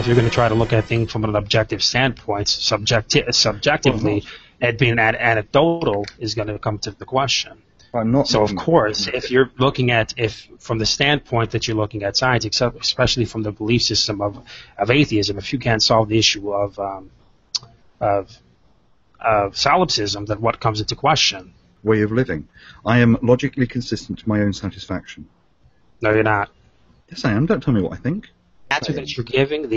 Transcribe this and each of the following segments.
if you're going to try to look at things from an objective standpoint, subjectively, and being anecdotal is going to come to the question. So, of course, if you're looking at, from the standpoint that you're looking at science, especially from the belief system of atheism, if you can't solve the issue of solipsism, then what comes into question? Way of living. I am logically consistent to my own satisfaction. No, you're not. Yes, I am. Don't tell me what I think. The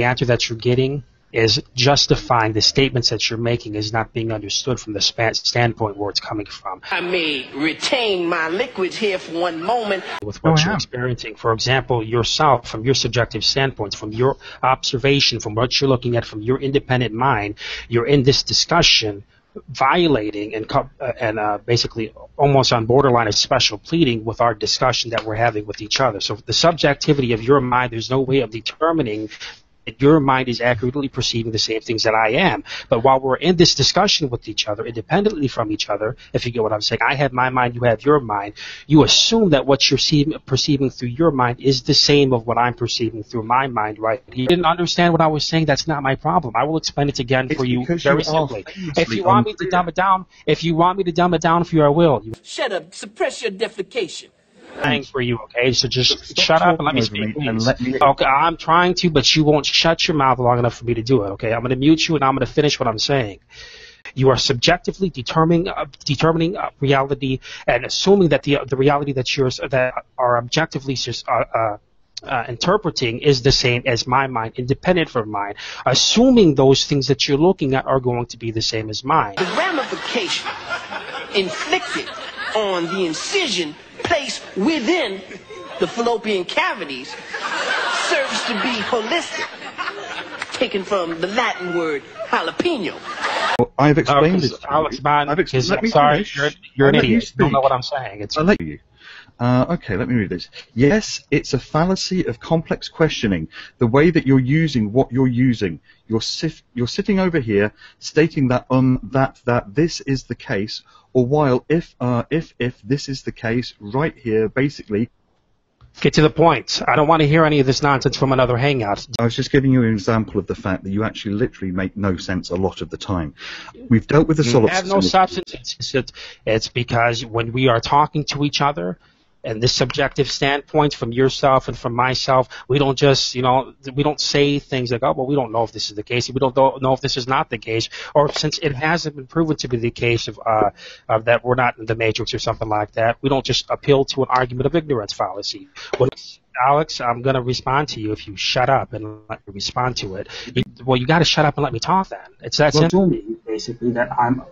answer that you're getting is justifying the statements that you're making is not being understood from the standpoint where it's coming from. I may retain my liquids here for one moment. With what you're experiencing. For example, yourself, from your subjective standpoint, from your observation, from what you're looking at, from your independent mind, you're in this discussion violating and basically almost on borderline of special pleading with our discussion that we're having with each other. So the subjectivity of your mind, there's no way of determining that your mind is accurately perceiving the same things that I am. But while we're in this discussion with each other, independently from each other, if you get what I'm saying, I have my mind, you have your mind, you assume that what you're perceiving through your mind is the same of what I'm perceiving through my mind, right? You didn't understand what I was saying, that's not my problem. I will explain it again for you very simply. If you want me to dumb it down for you, I will. Shut up, suppress your defecation. For you, okay? So just shut up and let me speak, please. Okay, I'm trying to, but you won't shut your mouth long enough for me to do it, okay? I'm going to mute you and I'm going to finish what I'm saying. You are subjectively determining reality and assuming that the reality that are objectively interpreting is the same as my mind, independent from mine, assuming those things that you're looking at are going to be the same as mine. The ramification inflicted on the incision placed within the fallopian cavities serves to be holistic, taken from the Latin word jalapeno. Well, I've explained it. Alex, I'm sorry, you're an idiot. You don't know what I'm saying. I'll let you. Okay, let me read this. Yes, it's a fallacy of complex questioning. The way that you're using what you're using. You're sitting over here stating that that this is the case, or while if this is the case right here, basically. Get to the point. I don't want to hear any of this nonsense from another hangout. I was just giving you an example of the fact that you actually literally make no sense a lot of the time. We've dealt with the solipsism. You have no substance. It's because when we are talking to each other, and this subjective standpoint from yourself and from myself, we don't just, we don't say things like, oh, well, we don't know if this is the case. We don't know if this is not the case. Or since it hasn't been proven to be the case of that we're not in the Matrix or something like that, we don't just appeal to an argument of ignorance fallacy. Alex, I'm going to respond to you if you shut up and let me respond to it. You got to shut up and let me talk then. It's that simple. Basically, that I'm,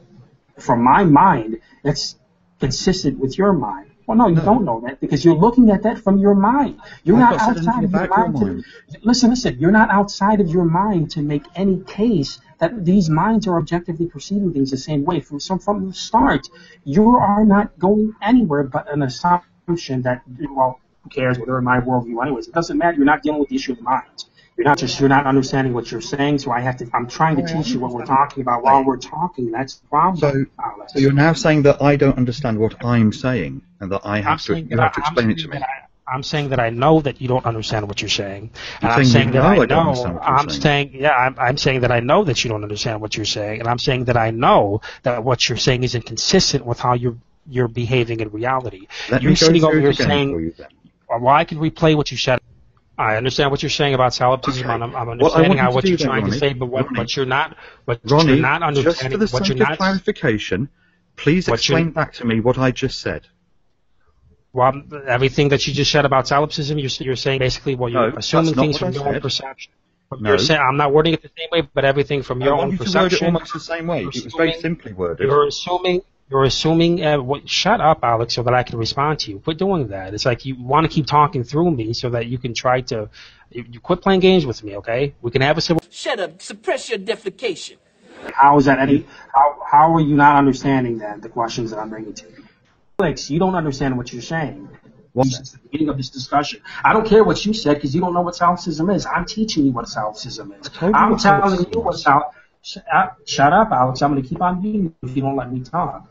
from my mind, that's consistent with your mind. Well, no, you don't know that because you're looking at that from your mind. You're not outside of your mind. Listen, you're not outside of your mind to make any case that these minds are objectively perceiving things the same way. From the start, you are not going anywhere but an assumption that, well, who cares, whatever my worldview anyways. It doesn't matter. You're not dealing with the issue of mind. You're not understanding what you're saying, so I'm trying to teach you what we're talking about while we're talking. That's the problem. So you're now saying that I don't understand what I'm saying, and that you have to explain it to me. I'm saying that I know that you don't understand what you're saying. And I'm saying that I don't understand what you're saying. I'm saying that I know that you don't understand what you're saying, and I'm saying that I know that what you're saying isn't consistent with how you're behaving in reality. You're sitting over here saying, well, I can replay what you said. I understand what you're saying about solipsism. Okay. I'm understanding what you're trying to say, but what you're not understanding. Just for the sake of clarification, please explain back to me what I just said. Well, everything that you just said about solipsism, you're saying basically, well, you're assuming things from your own perception. You're saying, I'm not wording it the same way, but everything from your own perception. I want you to word it almost the same way. It was very simply worded. You're assuming. Shut up, Alex, so that I can respond to you. Quit doing that. It's like you want to keep talking through me so that you can try to. You quit playing games with me, okay? We can have a civil. Shut up. Suppress your defecation. How is that any? How are you not understanding that the questions that I'm bringing to you? Alex, you don't understand what you're saying. Since the beginning of this discussion, I don't care what you said because you don't know what solipsism is. I'm teaching you what solipsism is. I'm telling you what solipsism. Shut up, Alex. I'm going to keep on beating you if you don't let me talk.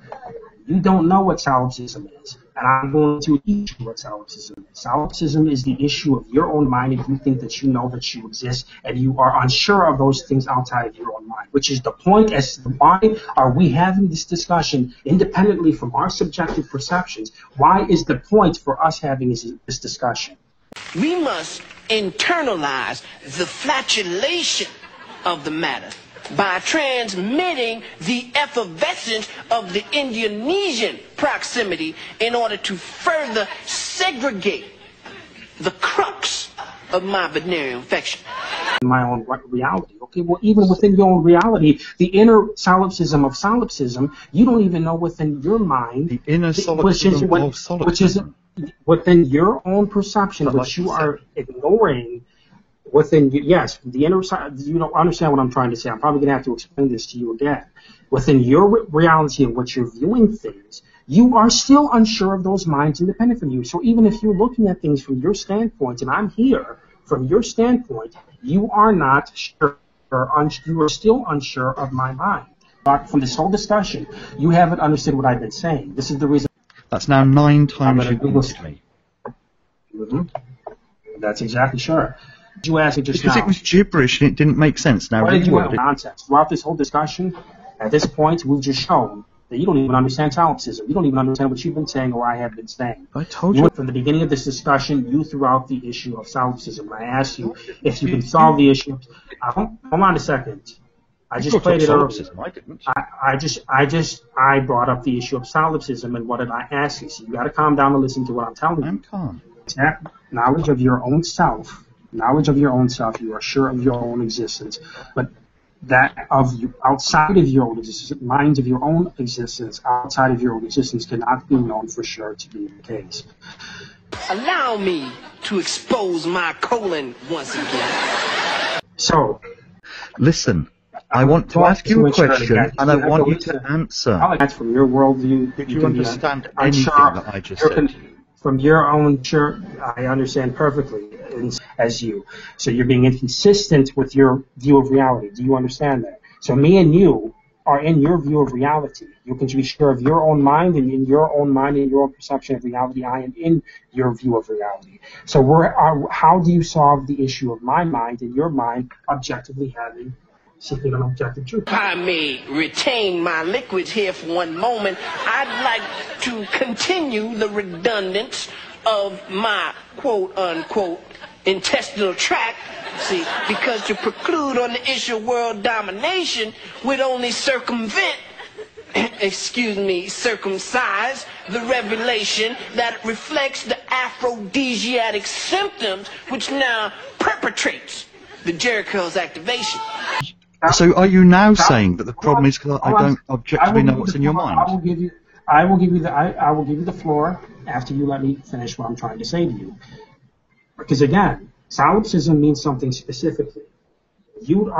You don't know what solipsism is, and I'm going to teach you what solipsism is. Solipsism is the issue of your own mind if you think that you know that you exist and you are unsure of those things outside of your own mind, which is the point as to why are we having this discussion independently from our subjective perceptions. Why is the point for us having this discussion? We must internalize the flatulation of the matter by transmitting the effervescence of the Indonesian proximity in order to further segregate the crux of my venereal infection. My own reality. Okay, well, even within your own reality, the inner solipsism of solipsism, you don't even know within your mind. The inner solipsism of solipsism. Which is within your own perception, which you are ignoring. Within, yes, the inner side, you don't understand what I'm trying to say. I'm probably going to have to explain this to you again. Within your reality in which you're viewing things, you are still unsure of those minds independent from you. So even if you're looking at things from your standpoint, and I'm here from your standpoint, you are not sure, you are still unsure of my mind. But from this whole discussion, you haven't understood what I've been saying. This is the reason. That's now 9 times you've asked me. Mm-hmm. That's exactly sure. You asked me just because now. It was gibberish and it didn't make sense. Now, What did you want? Nonsense. Throughout this whole discussion, at this point, we've just shown that you don't even understand solipsism. You don't even understand what you've been saying or I have been saying. I told you. From the beginning of this discussion, you threw out the issue of solipsism. I asked you if you can solve the issue. Hold on a second. I just played it earlier. I didn't. I brought up the issue of solipsism, and what did I ask you? So you got to calm down and listen to what I'm telling you. I'm calm. Knowledge of your own self. Knowledge of your own self, you are sure of your own existence, but that of you outside of your own existence, minds of your own existence outside of your own existence cannot be known for sure to be the case. Allow me to expose my colon once again. So, listen, I want to ask you a question, and I want you to answer. That's from your worldview. Did you understand anything that I just said to you? From your own, sure, I understand perfectly as you. So you're being inconsistent with your view of reality. Do you understand that? So me and you are in your view of reality. You can be sure of your own mind, and in your own mind and your own perception of reality, I am in your view of reality. So how do you solve the issue of my mind and your mind objectively seeking an objective truth? If I may retain my liquids here for one moment, I'd like to continue the redundance of my quote-unquote intestinal tract, see, because to preclude on the issue of world domination would only circumvent, circumcise the revelation that reflects the aphrodisiac symptoms which now perpetrates the Jericho's activation. So are you now saying that the problem is because I don't objectively know what's in your mind? I will give you the floor after you let me finish what I'm trying to say to you. Because again, solipsism means something specifically. You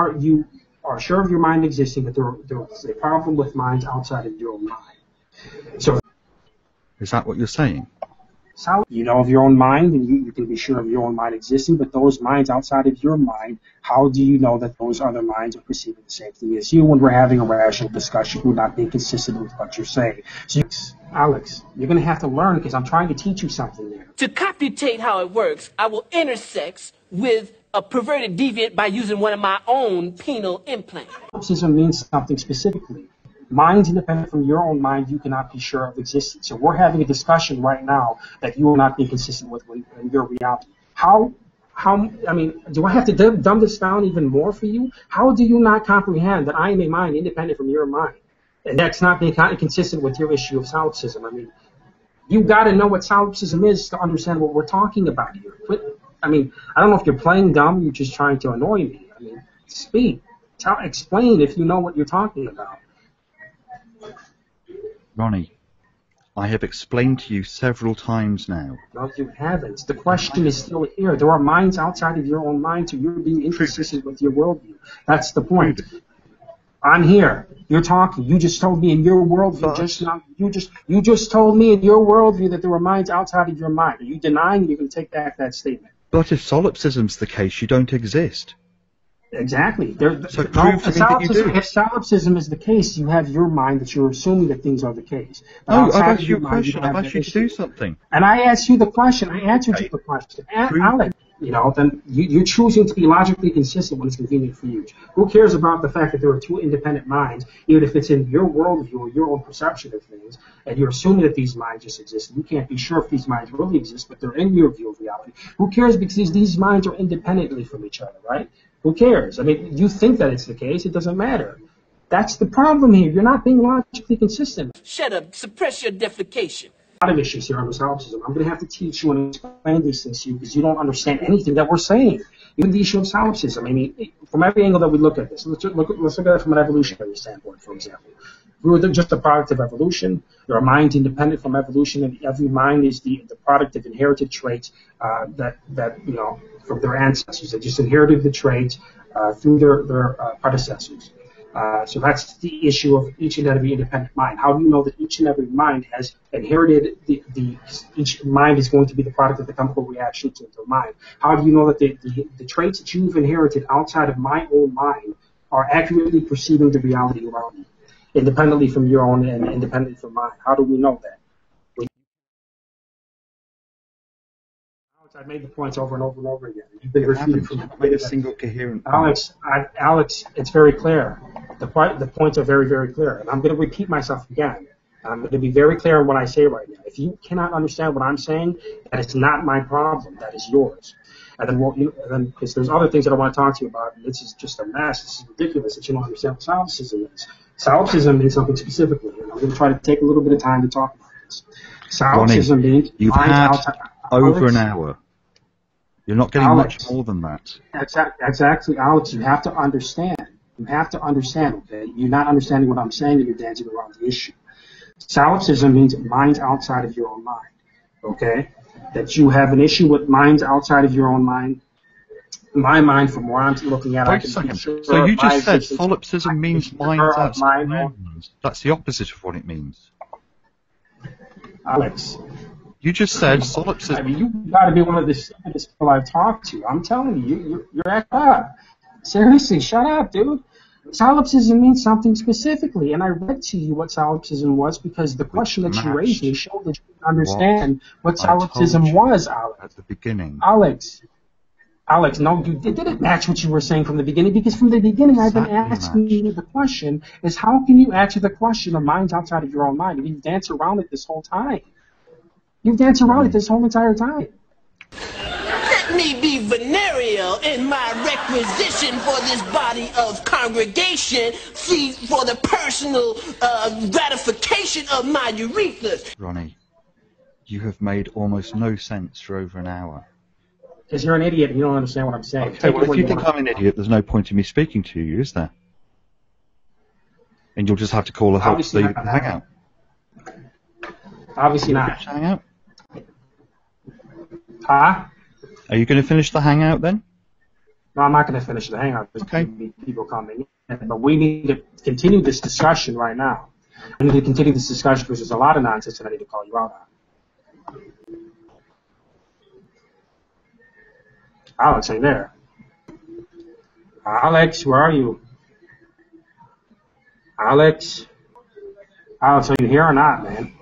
are sure of your mind existing, but there's a problem with minds outside of your own mind. So is that what you're saying? You know of your own mind, and you can be sure of your own mind existing, but those minds outside of your mind, how do you know that those other minds are perceiving the same thing as you when we're having a rational discussion? You're not being consistent with what you're saying. So, Alex, you're going to have to learn because I'm trying to teach you something there. To computate how it works, I will intersex with a perverted deviant by using one of my own penile implants. Solipsism means something specifically. Minds independent from your own mind, you cannot be sure of existence. So we're having a discussion right now that you are not being consistent with in your reality. Do I have to dumb this down even more for you? How do you not comprehend that I am a mind independent from your mind? And that's not being consistent with your issue of solipsism. I mean, you got to know what solipsism is to understand what we're talking about here. I don't know if you're playing dumb, you're just trying to annoy me. I mean, speak. Explain if you know what you're talking about. Ronnie, I have explained to you several times now. No, you haven't. The question is still here. There are minds outside of your own mind, so you're being inconsistent with your worldview. That's the point. I'm here. You're talking. You just told me in your worldview you just told me in your worldview that there were minds outside of your mind. Are you denying you're going to take back that statement? But if solipsism's the case, you don't exist. Exactly. So prove to me that you do. If solipsism is the case, you have your mind that you're assuming that things are the case. But No, I've outside asked of you your a mind, question. don't I've have asked that you to issue. do something. And I asked you the question. I answered Okay. you the question. Prove Alex, then you're choosing to be logically consistent when it's convenient for you. Who cares about the fact that there are two independent minds, even if it's in your worldview or your own perception of things, and you're assuming that these minds just exist. You can't be sure if these minds really exist, but they're in your view of reality. Who cares because these minds are independently from each other, right? Who cares? I mean, you think that it's the case. It doesn't matter. That's the problem here. You're not being logically consistent. Shut up. Suppress your defecation. A lot of issues here on solipsism. I'm going to have to teach you and explain these things to you because you don't understand anything that we're saying. Even the issue of solipsism. I mean, from every angle that we look at this, let's look at it from an evolutionary standpoint, for example. We were just a product of evolution. There are minds independent from evolution, and every mind is the product of inherited traits that from their ancestors. They just inherited the traits through their predecessors. So that's the issue of each and every independent mind. How do you know that each and every mind has inherited each mind is going to be the product of the chemical reaction to the mind? How do you know that the traits that you've inherited outside of my own mind are accurately perceiving the reality around you, independently from your own and independently from mine? How do we know that? I've made the points over and over and over again. You've been refuted from made a single coherent point. Alex, it's very clear. The points are very, very clear. And I'm going to repeat myself again. I'm going to be very clear on what I say right now. If you cannot understand what I'm saying, that is not my problem. That is yours. And then, because there's other things that I want to talk to you about. This is just a mess. This is ridiculous that you don't understand what solipsism is. Solipsism means something specifically. And I'm going to try to take a little bit of time to talk about this. Solipsism means you've had over an hour. You're not getting much more than that. Exactly, Alex. You have to understand. You have to understand, okay? You're not understanding what I'm saying, and you're dancing around the issue. Solipsism means minds outside of your own mind, okay? That you have an issue with minds outside of your own mind. My mind, from where I'm looking at, Wait a second. So you just said solipsism means minds outside of your own mind. That's the opposite of what it means. Alex. You just said solipsism. I mean, you got to be one of the stupidest people I've talked to. I'm telling you, you're acting up. Seriously, shut up, dude. Solipsism means something specifically, and I read to you what solipsism was because the question that you raised me showed that you didn't understand what solipsism was, Alex. At the beginning. Alex, no, you didn't match what you were saying from the beginning because from the beginning I've been asking you the question is how can you answer the question of minds outside of your own mind? You dance around it this whole time. You've danced around it this whole entire time. Let me be venereal in my requisition for this body of congregation, see, for the personal gratification of my urethras. Ronnie, you have made almost no sense for over an hour. Because you're an idiot and you don't understand what I'm saying. Okay, well, if you think I'm an idiot, there's no point in me speaking to you, is there? And you'll just have to call a hangout. Obviously not. Hangout? Huh? Are you going to finish the hangout then? No, I'm not going to finish the hangout. Okay. People coming in. But we need to continue this discussion right now. We need to continue this discussion because there's a lot of nonsense that I need to call you out on. Alex, are you there? Alex, where are you? Alex, are you here or not, man?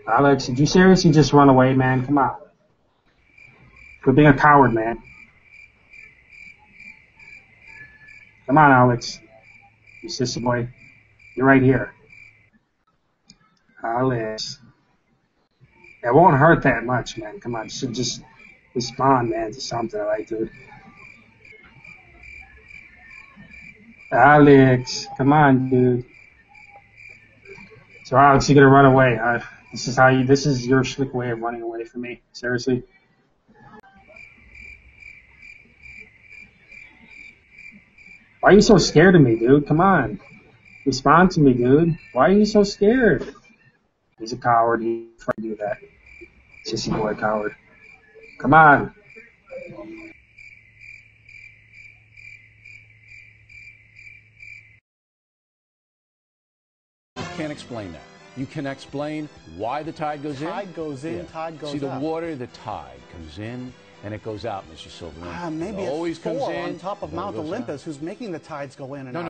Alex, did you seriously just run away, man? Come on. Quit being a coward, man. Come on, Alex. You sissy boy. You're right here. Alex. It won't hurt that much, man. Come on, just respond, man, to something, alright, dude? Alex, come on, dude. So, Alex, you're gonna run away, huh? This is your slick way of running away from me. Seriously? Why are you so scared of me, dude? Come on. Respond to me, dude. Why are you so scared? He's a coward. He's afraid to do that. Sissy boy coward. Come on. Can't explain that. You can explain why the tide goes in? Tide goes in, tide goes out. See, the water, the tide comes in and it goes out, Mr. Silverman. Maybe it always it's comes Thor in on top of Mount goes out. Olympus who's making the tides go in and out.